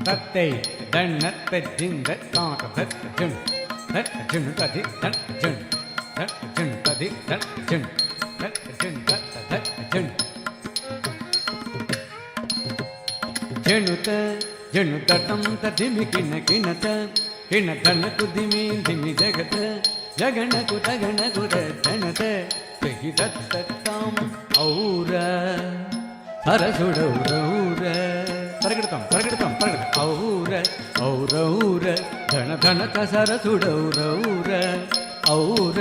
ತತ್ತೈ ದಣ್ಣತ್ತ ಜಿಂದ ತಾತ ಧತ್ ಜುಣ್ ಧತ್ ಜುಣ್ ತದಿ ಧತ್ ಜುಣ್ ಧತ್ ಜುಣ್ ತದಿ ಧತ್ ಜುಣ್ ಧತ್ ಜುಣ್ ತತ್ತ ಧತ್ ಜುಣ್ ಜಣುತ ಜಣುತ ಟಂತ ಧಿಮಿ ಕಿಣ ಕಿಣತ ಕಿಣ ಧಣಕು ಧಿಮಿ ಧಿಮಿ ಜಗತ ಜಗಣಕು ತಗಣಕು ದಣತ ತೆಹಿ ದತ್ತತ್ತಾಂ ಔರ ಹರಸುಡೌರೌರ ಪರಗಿಡ್ತಾಂ ಪರಗಿಡ್ತಾಂ ಪರಗಿಡ ಔರ ಔರೌರ ಧಣ ಧಣಕ ಸರಸುಡೌರೌರ ಔರ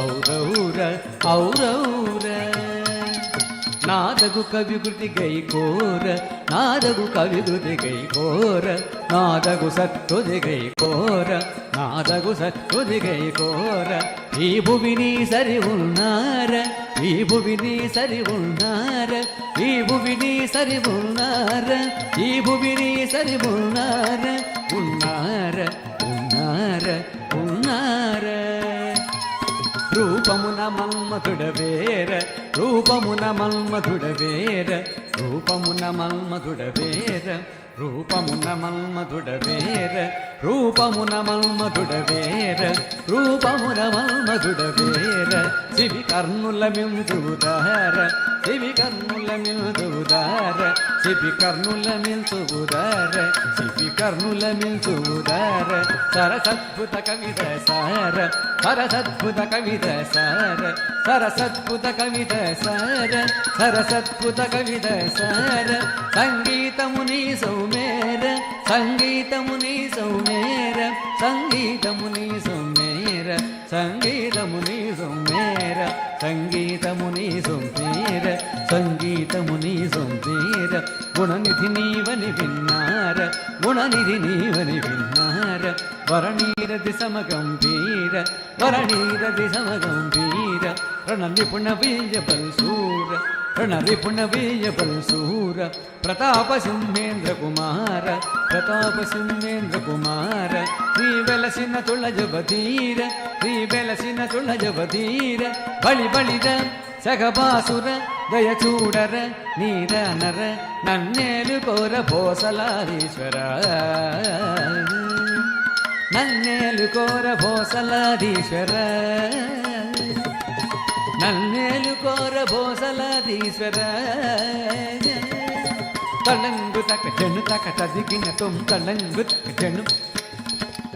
ಔರೌರ ಔರೌರ ನಾದಗು ಕವಿಗುತಿ ಗೈ ಕೋರ ನಾದಗು ಕವಿಗುತಿ ಗೈ ಕೋರ ನಾದಗು ಸತ್ತುದಿ ಗೈ ಕೋರ ನಾದಗು ಸತ್ತುದಿ ಗೈ ಕೋರ ಈ ಭುವಿನಿ ಸರಿ ಉನ್ನಾರ ಈ ಭುವಿನಿ ಸರಿ ಉನ್ನಾರ ಈ ಭುವಿನಿ ಸರಿ ಉನ್ನಾರ ಈ ಭುವಿನಿ ಸರಿ ಉನ್ನಾರ ಉನ್ನಾರ ಉನ್ನಾರ ಉನ್ನಾರ రూపమున మన్మధుడవేర రూపమున మన్మధుడవేర రూపమున మన్మధుడవేర రూపమున మన్మధుడవేర రూపమున మన్మధుడవేర రూపమున మన్మధుడవేర శివి కర్ణుల మిందుదార శివి కర్ణుల మిందుదార శివి కర్ణుల మిందుదార శివి కర్ణుల మిందుదార సరసద్భుత కవిత సార సరసద్భుత కవిత సార సరసద్భుత కవిత సార సరసద్భుత కవిత సార సంగీతముని సౌమేర సంగీతముని సౌమేర సంగీతముని సౌమేర సంగీతముని సౌమేర సంగీతముని సౌమేర సంగీతముని సౌమేర గుణనిధి నీవని విన్నార గుణనిధి నీవని విన్నార వరణీరది సమగంభీర వరణీరది సమగంభీర రణనిపుణ వీయబల్సూర రణనిపుణ వీయబల్సూర ప్రతాప సింహేంద్ర కుమార ప్రతాప సింహేంద్ర కుమార శ్రీ వెలసిన తుళజవధీర శ్రీ వెలసిన తుళజవధీర బలి బలిద సగబాసుర దయ చూడర నీరనర నన్నేలు కోర భోసలాదీశ్వర నన్నేలు కోర భోసలాదీశ్వర నన్నేలు కోర భోసలాదీశ్వర తళంగు తక జను తక తదిగిన తొం తళంగు తక జను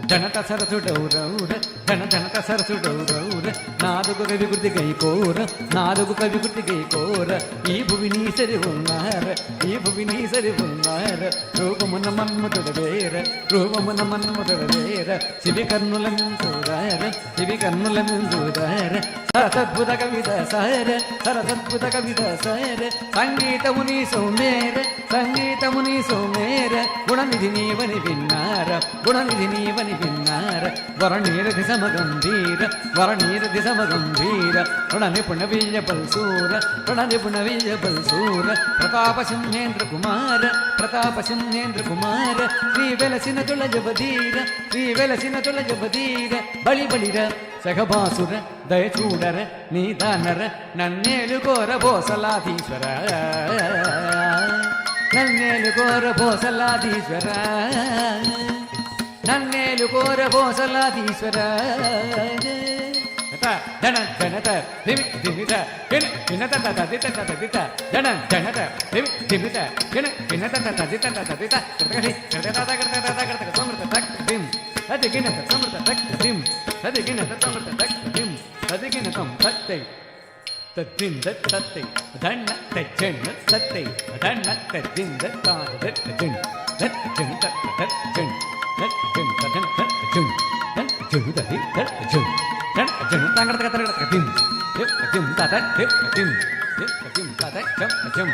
ధనత సరసుడౌరౌర ధన ధనత సరసుడౌరౌర నాదుగు కవిగుర్తి గై కోర నాదుగు కవిగుర్తి గై కోర ఈ భువిని సరి ఉన్నార ఈ భువిని సరి ఉన్నార రూపమున మన్మధుడవేర రూపమున మన్మధుడవేర శివి కర్ణుల మిందుదార శివి కర్ణుల మిందుదార సరసద్భుత కవిత సార సరసద్భుత కవిత సార సంగీతముని సౌమేర సంగీతముని సౌమేర గుణనిధి నీవని విన్నార గుణనిధి నీవని విన్నార వరణీరధి సమగంభీర వరణీరధి సమగంభీర రణనిపుణ వీయబల్సూర రణనిపుణ వీయబల్సూర ప్రతాప సింహేంద్ర కుమార ప్రతాప సింహేంద్ర కుమార శ్రీ వెలసిన తుళజవధీర శ్రీ వెలసిన తుళజవధీర బలి బలిర సగబాసుర దయచూడర నీదానర నన్నేలు కోర భోసలాధీశ్వర నన్నేలు కోర భోసలాధీశ్వర నన్నేలు కోర భోసలాధీశ్వర ధన ధనత దిమి దిమిత కిణ కిణత తదిత తదిత ధన ధనత దిమి దిమిత కిణ కిణత తదిత తదిత కృతకసి కృతత కృతత కృతక సమృత తక్ దిం అదిగినత సమృత తక్ దిం అదిగినత సమృత తక్ దిం అదిగినతం తత్తై తద్దింద తత్తై ధన్న తజ్జన్న తత్తై ధన్న తద్దింద తాద తజ్జన్ తజ్జన్ తజ్జన్ తజ్జన్ తజ్జన్ తజ్జన్ తజ్జన్ తది తజ్జన్ తజ్జన్ తంగడ తగడ దిం దిం తద దిం దిం తద జం జం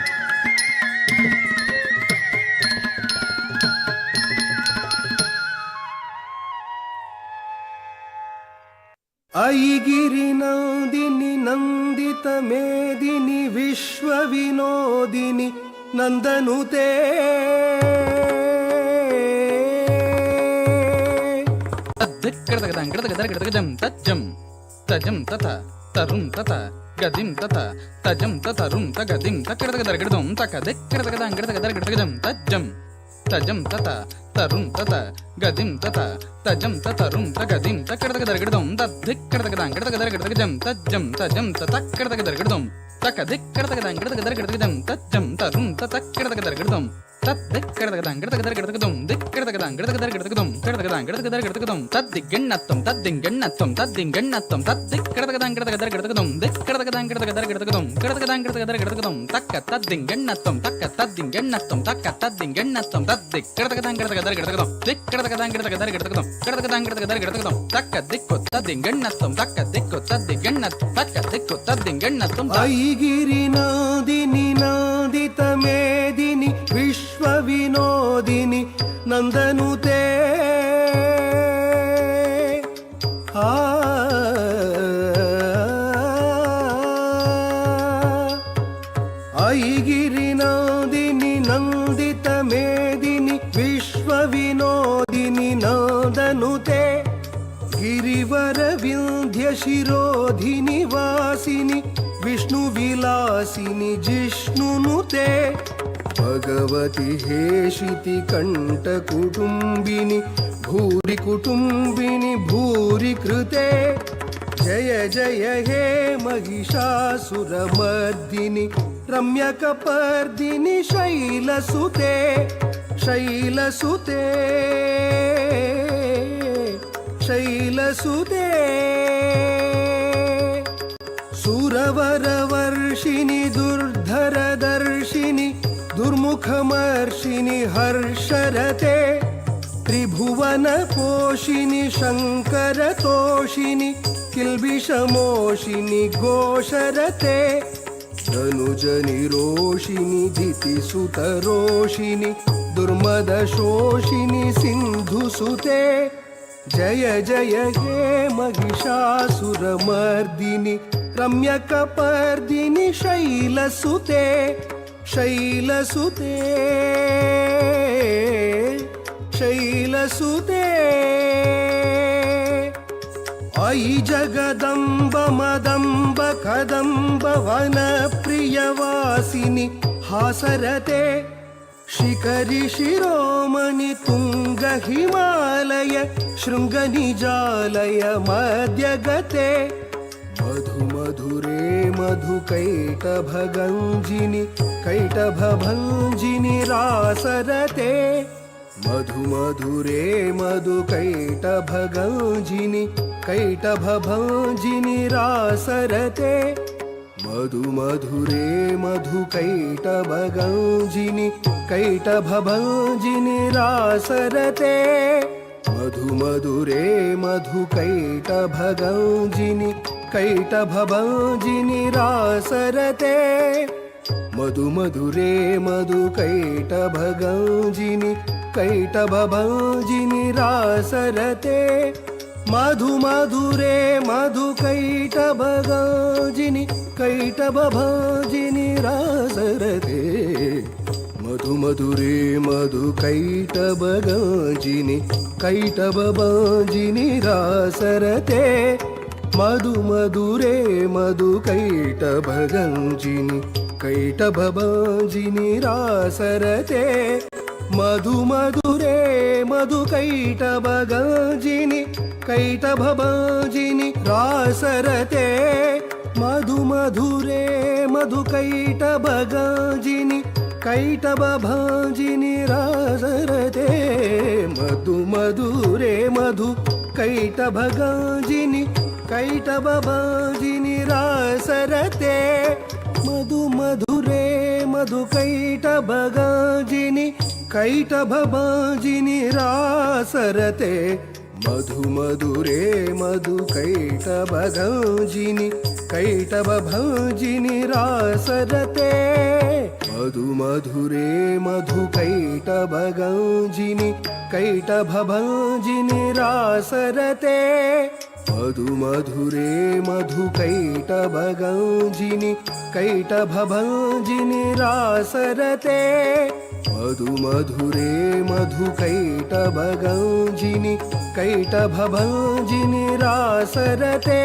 ఐగిరి నందిని నందిత మేదిని విశ్వ వినోదిని నందనుతే తజ్జం తజ్జం తజం తత తరుం తత గదిం తత తజం తతరుం తగదిం తక్కడగదరగడదం తక దెక్కడగదం తజ్జం ತಜಂ ತತ ತರುಂ ತತ ಗದಿಂ ತತ ತಜಂ ತತರುಂ ತಗದಿಂ ತಕಡದಗದರಗಡದಂ ತದ್ದಿಕ್ಕಡದಗದಾಂಗಡದಗದರಗಡದಗಜಂ ತಜ್ಜಂ ತಜಂ ತತಕ್ಕಡದಗದರಗಡದಂ ತಕದಿಕ್ಕಡದಗದಾಂಗಡದಗದರಗಡದಗಜಂ ತಜ್ಜಂ ತರುಂ ತತಕ್ಕಡದಗದರಗಡದಂ ತದ್ದಿಕ್ಕಡದಗದಾಂಗಡದಗದರಗಡದಗದಂ ದಿಕ್ಕಡದಗದಾಂಗಡದಗದರಗಡದಗದಂ ಕಡದಗದಾಂಗಡದಗದರಗಡದಗದಂ ತದ್ದಿಗ್ಗೆಣ್ಣತ್ತಂ ತದ್ದಿಂಗೆಣ್ಣತ್ತಂ ತದ್ದಿಂಗೆಣ್ಣತ್ತಂ ತದ್ದಿಕ್ಕಡದಗದಾಂಗಡದಗದರಗಡದಗದಂ ದಿಕ್ಕಡದಗದಾಂಗಡದಗದರಗಡದಗದಂ ಕಡದಗದಾಂಗಡದಗದರಗಡದಗದಂ ತಕ್ಕ ತದ್ದಿಂಗೆಣ್ಣತ್ತಂ ತಕ್ಕ ತದ್ದಿಂಗೆಣ್ಣತ್ತಂ ತಕ್ಕ ತದ್ದಿಂಗೆಣ್ಣತ್ತಂ ತದ್ದಿಕ್ಕಡದಗದಾಂಗಡದಗದರಗಡದಗದಂ ದಿಕ್ಕಡದಗದಾಂಗಡದಗದರಗಡದಗದಂ ಕಡದಗದಾಂಗಡದಗದರಗಡದಗದಂ ತಕ್ಕ ದಿಕ್ಕು ತದ್ದಿಂಗೆಣ್ಣತ್ತಂ ತಕ್ಕ ದಿಕ್ಕು ತದ್ದಿಂಗೆಣ್ಣತ್ತಂ ತಕ್ಕ ದಿಕ್ಕು ತದ್ದಿಂಗೆಣ್ಣತ್ತಂ ಐಗಿರಿನಾದಿನಿ ನಾದಿತ ಮೇದಿನಿ ವಿಶ್ವ ವಿನೋದಿನಿ ನಂದನುತೆ ಐಗಿರಿನಾದಿನಿ ನಂದಿತ ಮೇದಿನಿ ವಿಶ್ವ ವಿನೋದಿನಿ ನಂದನುತೆ ಗಿರಿವರ ವಿಂಧ್ಯ ಶಿರೋಧಿನಿ ವಾಸಿನಿ ವಿಷ್ಣು ವಿಲಾಸಿನಿ ಜಿಷ್ಣುನುತೆ ಭಗವತಿ ಹೇಷಿತಿ ಕಂಠ ಕುಟುಂಬಿನಿ ಭೂರಿ ಕುಟುಂಬಿನಿ ಭೂರಿ ಕೃತೆ ಜಯ ಜಯ ಹೇ ಮಹಿಷಾಸುರಮರ್ದಿನಿ ರಮ್ಯಕಪರ್ದಿನಿ ಶೈಲಸುತೆ ಶೈಲಸುತೆ ಶೈಲಸುತೆ ಸುರವರವರ್ಷಿಣಿ ದುರ್ಧರದರ್ಶಿನಿ ದುರ್ಮುಖಮರ್ಷಿಣಿ ಹರ್ಷರತೆ ತ್ರಿಭುವನ ಪೋಷಿಣಿ ಶಂಕರತೋಷಿಣಿ ಕಿಲ್ಬಿಷಮೋಷಿನಿ ಘೋಷರತೆ ಧನುಜ ನಿರೋಷಿನಿ ದಿತಿಸುತರೋಷಿನಿ ದುರ್ಮದ ಶೋಷಿನಿ ಸಿಂಧುಸುತೆ ಜಯ ಜಯ ಹೇ ಮಹಿಷಾಸುರಮರ್ದಿನಿ ರಮ್ಯಕಪರ್ದಿನಿ ಶೈಲಸುತೆ ಶೈಲಸುತೆ ಶೈಲಸುತೆ ಐ ಜಗದಂಬ ಮದಂಬ ಕದಂಬ ವನ ಪ್ರಿಯವಾಸಿನಿ ಹಾಸರತೆ ಶಿಖರಿ ಶಿರೋಮಣಿ ತುಂಗ ಹಿಮಾಲಯ ಶೃಂಗ ನಿಜಾಲಯ ಮಧ್ಯಗತೆ ಮಧು ಮಧುರೇ ಮಧು ಕೈಟಭಗಂಜಿನಿ ಕೈಟಭಭಂಜಿನಿ ರಾಸರತೆ ಮಧು ಮಧುರೇ ಮಧು ಕೈಟಭಗಂಜಿನಿ ಕೈಟಭಭಂಜಿನಿ ರಾಸರತೆ ಮಧು ಮಧುರೇ ಮಧು ಕೈಟಭಗಂಜಿನಿ ಕೈಟಭಭಂಜಿನಿ ರಾಸರತೆ ಮಧು ಮಧುರೇ ಮಧು ಕೈಟಭಗಂಜಿನಿ ಕೈಟಭಭಂಜಿನಿ ರಾಸರತೆ ಮಧು ಮಧುರೇ ಮಧು ಕೈಟಭಗಂಜಿನಿ ಕೈಟಭಭಂಜಿನಿ ರಾಸರತೆ ಮಧು ಮಧುರೇ ಮಧು ಕೈಟಭಗಂಜಿನಿ ಕೈಟಭಭಂಜಿನಿ ರಾಸರತೆ ಮಧು ಮಧುರೇ ಮಧು ಕೈಟಭಗಂಜಿನಿ ಕೈಟಭಭಂಜಿನಿ ರಾಸರತೆ ಮಧು ಮಧುರೇ ಮಧು ಕೈಟಭಗಂಜಿನಿ ಕೈಟಭಭಂಜಿನಿ ರಾಸರತೆ ಮಧು ಮಧುರೇ ಮಧು ಕೈಟಭಗಂಜಿನಿ ಕೈಟಭಭಂಜಿನಿ ರಾಸರತೆ ಮಧು ಮಧುರೇ ಮಧು ಕೈಟಭಗಂಜಿನಿ ಕೈಟಭಭಂಜಿನಿ ರಾಸರತೆ ಮಧು ಮಧುರೇ ಮಧು ಕೈಟಭಗಂಜಿನಿ ಕೈಟಭಭಂಜಿನಿ ರಾಸರತೆ ಮಧು ಮಧುರೇ ಮಧು ಕೈಟಭಗಂಜಿನಿ ಕೈಟಭಭಂಜಿನಿ ರಾಸರತೆ ಮಧು ಮಧುರೇ ಮಧು ಕೈಟಭಗಂಜಿನಿ ಕೈಟಭಭಂಜಿನಿ ರಾಸರತೆ ಮಧು ಮಧುರೇ ಮಧು ಕೈಟಭಗಂಜಿನಿ ಕೈಟಭಭಂಜಿನಿ ರಾಸರತೆ ಮಧು ಮಧುರೇ ಮಧು ಕೈಟಭಗಂಜಿನಿ ಕೈಟಭಭಂಜಿನಿ ರಾಸರತೆ ಮಧು ಮಧುರೇ ಮಧು ಕೈಟಭಗಂಜಿನಿ ಕೈಟಭಭಂಜಿನಿ ರಾಸರತೆ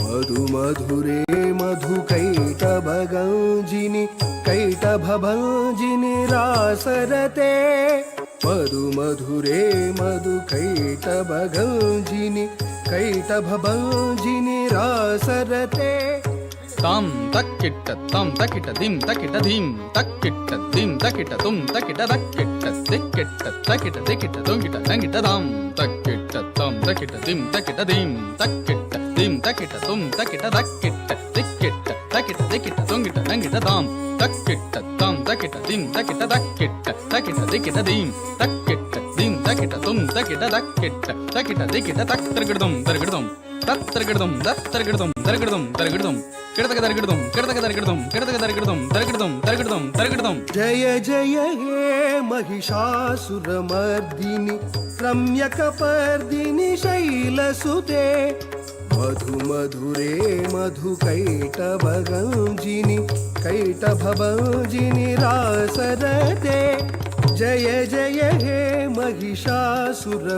ಮಧು ಮಧುರೇ ಮಧು ಕೈಟಭಗಂಜಿನಿ ಕೈಟಭಭಂಜಿನಿ ರಾಸರತೆ మధు మధురే మధు కైటభగంజిని కైటభభంజిని రాసరతే తాం తక్కిట్ట తాం తకిట దిం తకిట ధీం తక్కిట్ట దిం తకిట తుం తకిట దక్కిట్ట దిక్కిట్ట తకిట దికిట తుంగిట తంగిట దాం తక్కిట్ట తాం తకిట దిం తకిట ధీం తక్కిట్ట దిం తకిట తుం తకిట దక్కిట్ట దిక్కిట్ట తకిట దికిట తుంగిట తంగిట దాం తక్కిట్ట తాం తకిట దిం తకిట దక్కిట్ట తకిట దికిట ధీం తక్కిట్ట దిం తకిట తుం తకిట దక్కిట్ట తకిట దికిట తక్ తిరగడదం తిరగడదం తత్తరగడదం దత్తరగడదం తరగడదం తరగడదం కిడతక తరగడదం కిడతక తరగడదం కిడతక తరగడదం తరగడదం తరగడదం తరగడదం. జయ జయ హే మహిషాసురమర్దిని రమ్యకపర్దిని శైలసుతే మధు మధురే మధు కైటభగంజిని కైటభభంజిని రాసరతే జయ జయ హే మహిషాసురమర్దిని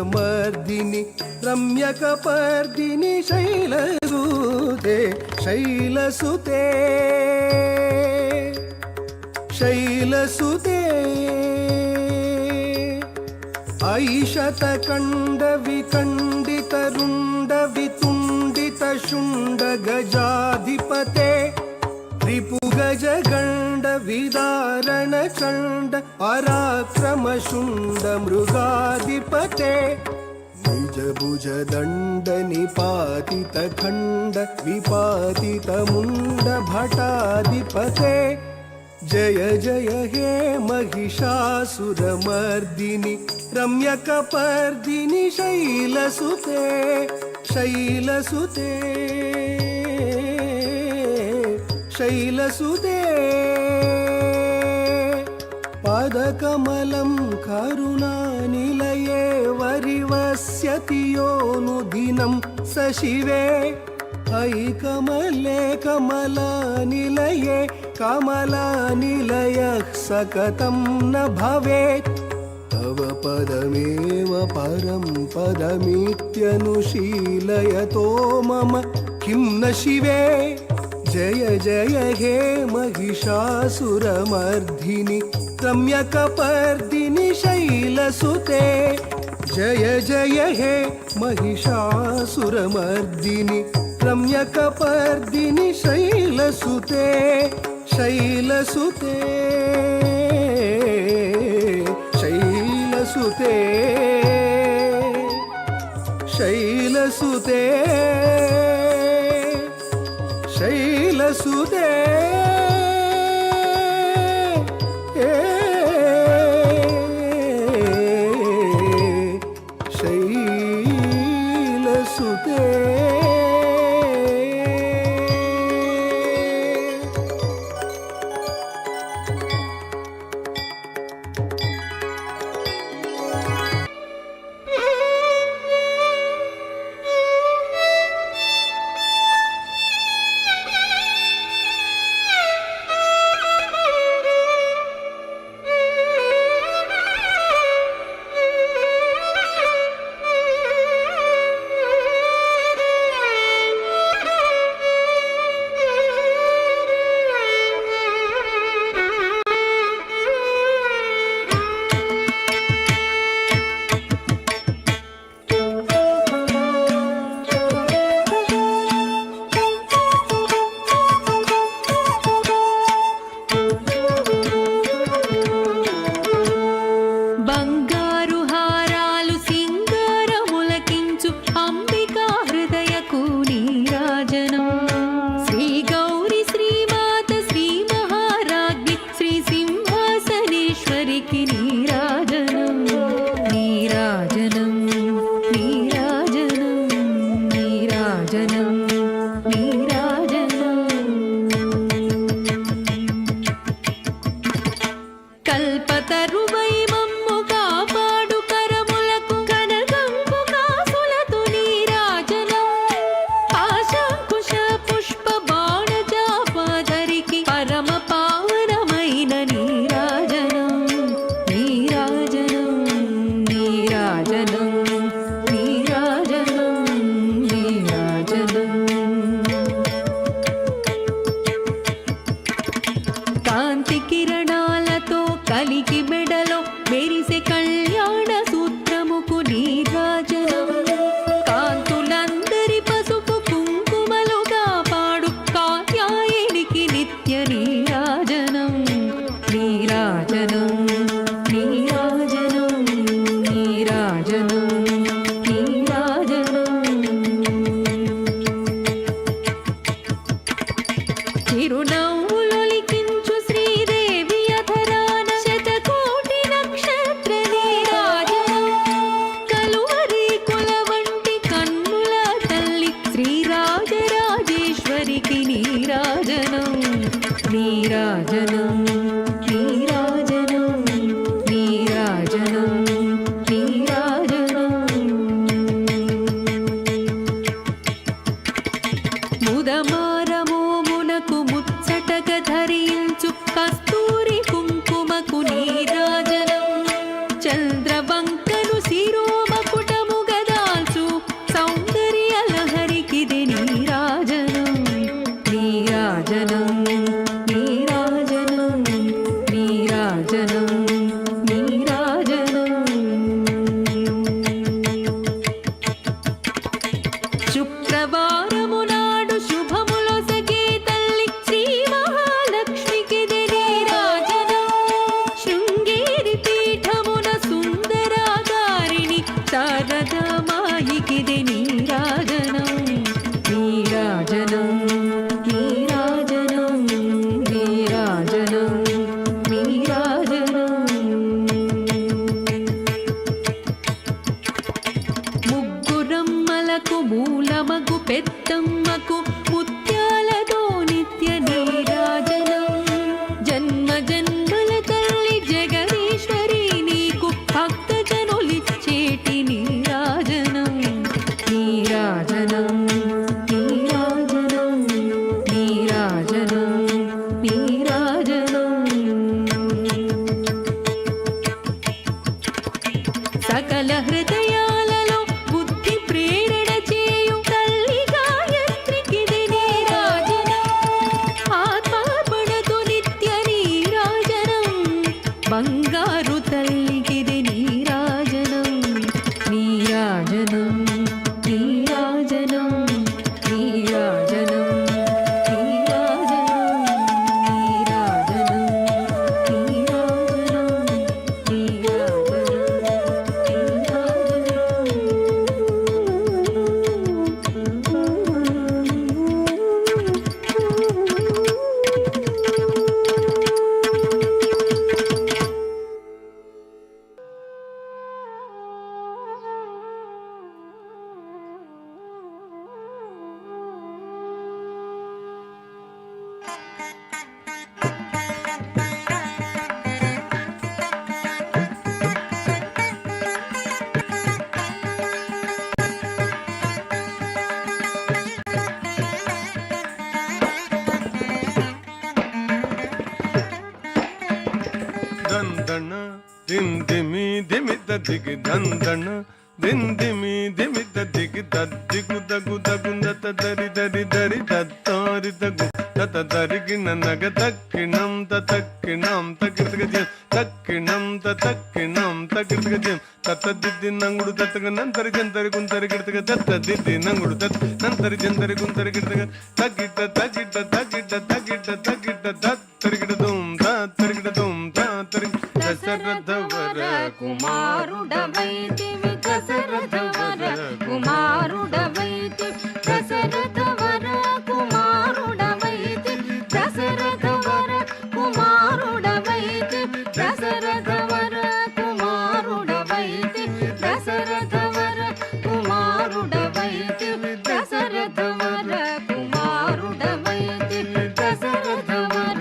రమ్యకపర్దిని శైలసుతే శైలసుతే శైలసుతే ఐషతకండ వికండిత రుండ వితుండిత శుండ గజాధిపతే రిపుగజ గండ విదారణ చండ పరాక్రమ శుండ మృగాధిపతే నిజ భుజ దండ నిపాతిత ఖండ విపాతిత ముండ భటాధిపతే జయ జయ హే మహిషాసురమర్దిని రమ్యకపర్దిని శైలసుతే శైలసుతే శైలసుతే పదకమలం కరుణానిలయే వరివస్యతి యోనుదినం స శివే ఐ కమలే కమలానిలయే కమలానిలయః సకతం న భవేత్ తవ పదమేవ పరం పదమిత్యనుశీలయతో మమ కిం న శివే జయ జయ హే మహిషాసురమర్దిని రమ్యకపర్దిని శైలసుతే జయ జయ హే మహిషాసురమర్దిని రమ్యకపర్దిని శైలసుతే శైలసుతే శైలసుతే శైలసుతే శైలసుతే శైలసుతే కాంతి కిరణాలతో కలికి మెడలో మెరిసే కళ్యాణ చిరునవ్వులొలికించు శ్రీదేవి అధరాన శతకోటి నక్షత్ర నీరాజనం కలువరి కుల వంటి కన్నుల తల్లి శ్రీరాజరాజేశ్వరికి నీరాజనం నీరాజనం నీరాజనం నీరాజనం నీరాజనం ముదమారమోమునకు ముచ్చటగ ధరించు కస్తూరి కుంకుమకు నీరాజనం చంద్రవంకను శిరోమకుటముగ దాల్చు సౌందర్య లహరికిది నీరాజనం నీరాజనం నీరాజనం నీరాజనం నీరాజనం శుక్రవారము నాడు శుభములొసగే తల్లి శ్రీ మహాలక్ష్మికిది నీరాజనం శృంగేరి పీఠమున సుందరాకారిణి శారదామాయికిది నీరాజనం నీరాజనం నీరాజనం నీరాజనం నీరాజనం ముగ్గురమ్మలకు మూలమగు పెద్దమ్మకు ముత్యాలతో నిత్య నీరాజనం జన్మ జన్మల తల్లి జగదీశ్వరి నీకు భక్తజనులిచ్చేటి నీరాజనం నీరాజనం నీరాజనం నీరాజనం నీరాజనం సకల హృదయాలలో బుద్ధి ప్రేరణ చేయు తల్లి గాయత్రికిది నీరాజనం ఆత్మార్పణతో నిత్య నీరాజనం బంగారు తల్లికిది నీరాజనం నీరాజనం నీరాజనం నీరాజనం ದಂದಣ ದಿಂದಿಮಿ ದಿಮಿತ ದಿಗಿ ದಂದಣ ದಿಂದಿಮಿ ದಿಮಿತ ದಿಗಿ ದದ್ದಿಗು ದಗು ದಗುಂದತ ದರಿ ದರಿ ದರಿ ದತ್ತಾರಿ ದಗು ತತ ದರಿಗಿನ ನಗ ತಕ್ಕಿಣಂ ತಕ್ಕಿಣಂ ತಕ್ಕಿರ್ತಿಗಜ್ಯಂ ತಕ್ಕಿಣಂ ತಕ್ಕಿಣಂ ತಕ್ಕಿರ್ತಿಗಜ್ಯಂ ತತ್ತ ದಿದ್ದಿ ನಂಗುಡು ತತ್ತಗ ನಂತರಿ ಜಂತರಿ ಕುಂತರಿ ಗಿಡ್ತಗ ತತ್ತ ದಿದ್ದಿ ನಂಗುಡು ತತ್ ನಂತರಿ ಜಂತರಿ ಕುಂತರಿ ಗಿಡ್ತಗ ತಗ್ಗಿಟ್ಟ ತಗ್ಗಿಟ್ಟ ತಗ್ಗಿಟ್ಟ ತಗ್ಗಿಟ್ಟ ತಗ್ಗಿಟ್ಟ ತತ್ತರಿಗಿಡ ದುಮ್ ತತ್ತರಿಗಿಡ ದುಮ್ ತತ್ತರಿ దశరథవర కుమారుడవైతివి దశరథవర కుమారుడవైతి దశరథవర కుమారుడవైతి దశరథవర కుమారుడవైతి దశరథవర కుమారుడవైతి దశరథవర కుమారుడవైతి దశరథవర కుమారుడవైతి దశరథవర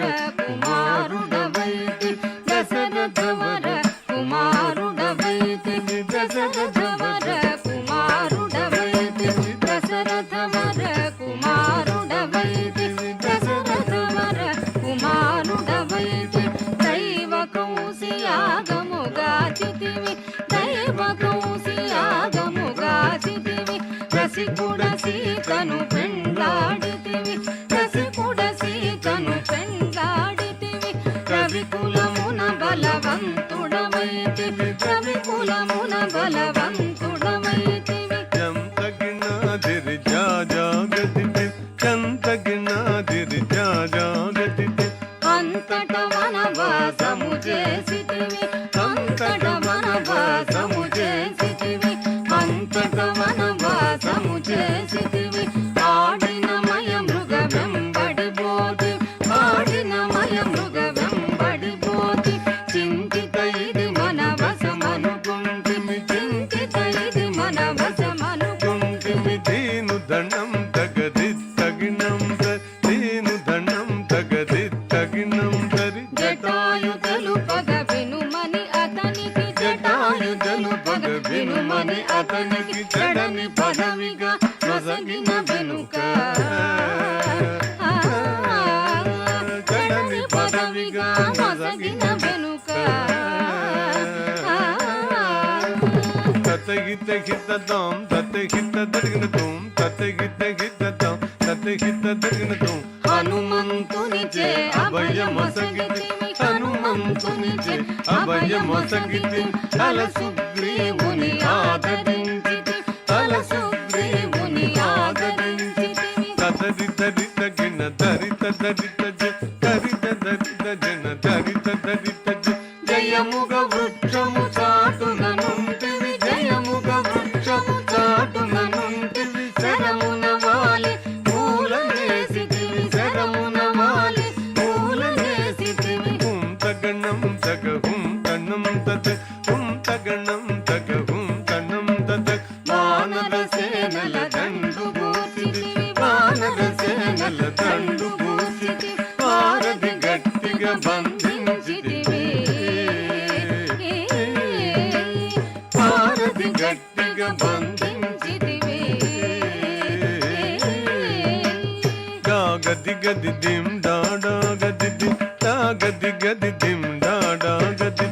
కుమారుడవైతి దశరథవర కుమారుడవైతి దశరథవర కుమారుడవైతి దశరథవర కుమారుడవైతి దశరథవర కుమారుడవైతి దైవ కౌశియాగముగాచితివి దైవ కౌశియాగముగాచితివి రసికుడ సీతను పెండ్లాడితివి రసికుడ సీతను పెండ్లాడితివి రవికులమున బలవంతుడమైతివి రవికులమున బలవంతుడమైతివి చంతగినాదిరి జాగతివి చంతగినాదిరి జాగతివి అంతట వనవాసము చేసితివి అంతట వనవాసము చేసితివి అంతట వనవాసము చేసితివి ఆడిన మయ మృగ వెంబడి పోతివి దివిగా మొసగిన వెనుక తతగిత హితదం తతగిత దరిగిన తుం తతగిత హితదం తతగిత దరిగిన తుం హనుమంతునిచే అభయమొసగితివి హనుమంతునిచే అభయమొసగితివి తల సుగ్రీవుని ఆదరించితి తల సుగ్రీవుని ఆదరించితివి తతది దరిత గిన దరిత దరిత దరిత దరిత జన దరిత దరిత జయముగ వృక్షము చాటుననుంటివి జయముగ వృక్షము చాటుననుంటివి శరమున వాలి పూలనేసితివి శరమున వాలి పూలనేసితివి హుం తగణం తగ హుం తణం తత హుం తగణం తగ హుం తణం తత వానర సేనల దండు గూర్చితివి వానర సేనల దండు గూర్చితివి వారధి గట్టిగా బంధించితివి వారధి గట్టిగా బంధించితివి గది గది దిం డాడా గది దిం దా గది గది దిం డాడా గది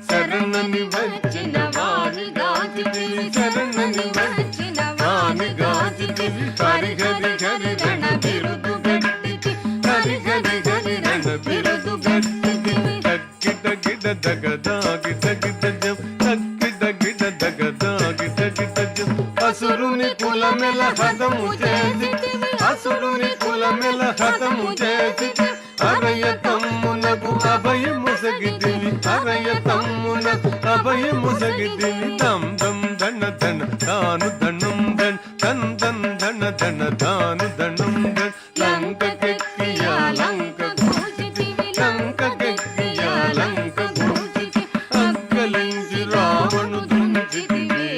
శరణని వచ్చిన వారి గాచితివి శరణని వచ్చిన వారి గాచితివి హరి హరి హరి రణ బిరుదు గట్టితి హరి హరి హరి రణ బిరుదు గట్టితివి తక్కిట గిడ దగదా గిట గిట జం తక్కిట గిడ దగదా గిట గిట జం అసురుని కులమెల హతము చేసితివి అసురుని కులమెల హతము చేసితివి అరయ తమ్మునకు అభయముసగితివి అరయ తమ్మునకు అభయముసగితివి తం దం ధన ధన తాను ధనం ధన్ తన్ దన్ ధన ధన తాను ధనం ధన్ లంకకెక్కియా లంక గూచితివి లంకకెక్కియా లంక గూచితి అక్కలించి రావణు దుంచితివి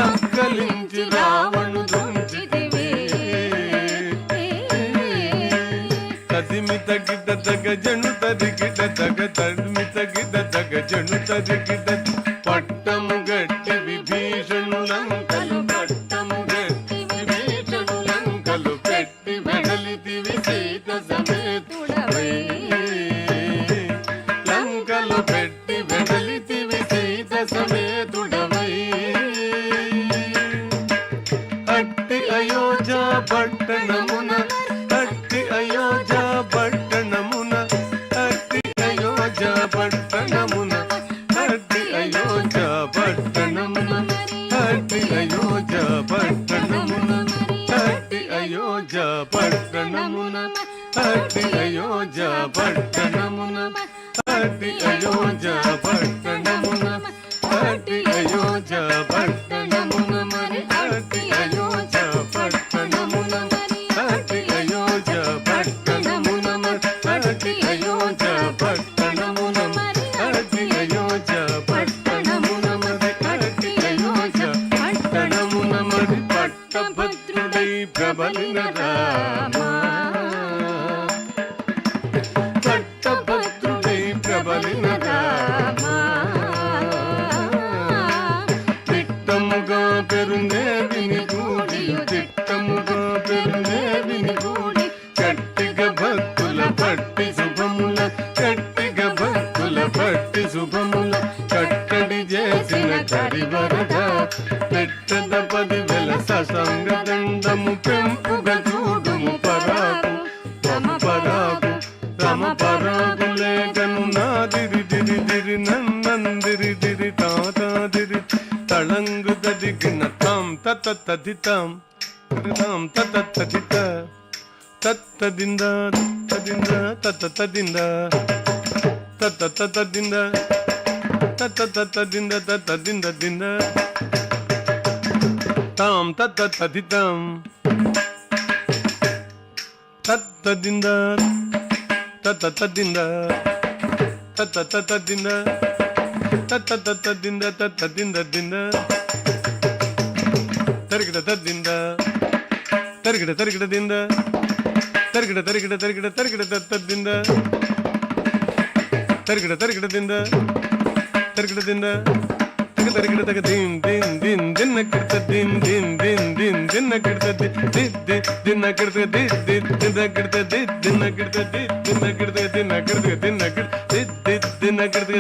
అక్కలించి రావణు దుంచితివి తదిమిత గిడ్డ తగ జను తదిగిట తగ తదిమిత గిడ్డ తగ జను తదిగిట పట్టము గట్టి విభీషణులంకలు పట్టము గట్టి విభీషణులంకలు పెట్టి వెడలితివి సీత సమేతుడవై లంకలు పెట్టి వెడలితివి సీత సమేతుడవై అట్టి అయోధ్య పట్టణమున అట్టి అయోధ్య పట్టణమున అట్టి అయోధ్య పట్టణమున అట్టి అయోధ్య పట్టణమున అట్టి అయోధ్య పట్టణమున అట్టి అయోధ్య పట్టణమున అట్టి అయోధ్య పట్టణమున అట్టి అయోధ్య పట్టణమున అట్టి అయోధ్య పట్టణమున మరి అట్టి అయోధ్య పట్టణమున అట్టి అయోధ్య పట్టణమున అట్టి అయోధ్య పట్టణమున అట్టి అయోధ్య పట్టణమున మరి అట్టి అయోధ్య పట్టణమున మరి పట్టభద్రుడై ప్రబలిన రామా పట్టభద్రుడై ప్రబలిన రామా తిట్టముగా పెరుందేవిని గూడి తిట్టముగా పెరుందేవిని గూడి గట్టిగా భక్తుల పట్టి శుభముల గట్టిగా భక్తుల పట్టి శుభముల కట్టడి చేసిన కరివరద పెట్టద 10,000 ససంగ దండము పెంపుగా చూడుము పరాకు పరాకు తమ పరాకు లేఖను నాదిరి దిరి దిరి నన్నందిరి దిరి తాతాదిరి తళంగు దదిగిన తాం తత తదితాం తాం తత తదిత తత్తదింద తదింద తత తదింద తత తతదింద తత తతదింద తతదింద దింద తాం తత తదితాం తత్తదింద తత తదింద తత తతదింద తత తతదింద తతదింద దింద తరిగిడ తద్దింద తరిగిడ తరిగిడ దింద తరిగిడ తరిగిడ తరిగిడ తరిగిడ తద్దింద తరిగిడ తరిగిడ దింద తరిగిడ దింద ತಗ ತರಿಗಿಡ ತಗ ದಿನ್ ದಿನ್ ದಿನ್ ದಿನ ಕಿಡ್ತ ದಿನ್ ದಿನ್ ದಿನ್ ದಿನ್ ದಿನ ಕಿಡ್ತ ದಿನ ಕಿಡ್ತ ದಿನ ಕಿಡ್ತ ದಿನ ಕಿಡ್ತ ದಿನ ಕಿಡ್ತ ದಿನ ಕಿಡ್ತ ದಿನ ಕಿಡ್ತ ದಿನ ಕಿಡ್ತ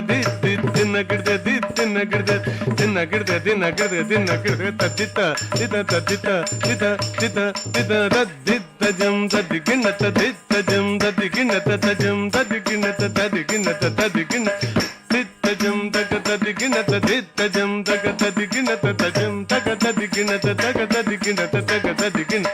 ದಿನ ಕಿಡ್ತ ದಿನ ಕಿಡ್ತ ದಿನ ಕಿಡ್ತ ದಿನ ಕಿಡ್ತ ದಿನ ಕಿಡ್ತ ತದ್ದಿತ ದಿತ ತದ್ದಿತ ದಿತ ದಿತ ದಿತ ತದ್ದಿತ ಜಂ ತದ್ದಿಗಿಣ್ಣ ತದ್ದಿತ ಜಂ ತದ್ದಿಗಿಣ್ಣ ತದ್ಜಂ ತದ್ದಿಗಿಣ್ಣ ತದ್ದಿಗಿಣ್ಣ ತದ್ದಿಗಿಣ್ಣ ಜಂ ತಗ ತದಿಗಿನ ತದಿತ್ತ ಜಂ ತಗ ತದಿಗಿನ ತಜಂ ತಗ ತದಿಗಿನ ತಗ ತದಿಗಿನ ತಗ ತದಿಗಿನ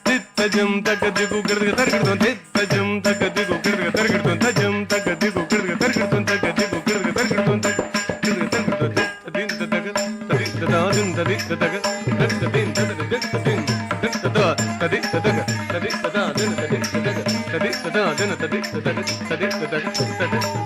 ತಿತ್ತ ಜಂ ತಗ ದಿಗು ಗಿಡಗ ತರ್ಗಿಡ್ತು ತಿತ್ತ ಜಂ ತಗ ದಿಗು ಗಿಡಗ ತರ್ಗಿಡ್ತು ತಜಂ ತಗ ದಿಗು ಗಿಡಗ ತರ್ಗಿಡ್ತು ತಗ ದಿಗು ಗಿಡಗ ತರ್ಗಿಡ್ತು ತಗ ಗಿಡಗ ತರ್ಗಿಡ್ತು ದಿನ್ ತಗ ತದಿತ್ತ ದಾದಿನ್ ತದಿತ್ತ ತಗ ತದಿತ್ತ ದಿನ್ ತಗ ದಿತ್ತ ದಿನ್ ತದಿತ್ತ ದ ತದಿತ್ತ ತಗ ತದಿತ್ತ ದಾದಿನ್ ತದಿತ್ತ ತಗ ತದಿತ್ತ ದಾದಿನ್ ತದಿತ್ತ ತಗ ತದಿತ್ತ ತಗ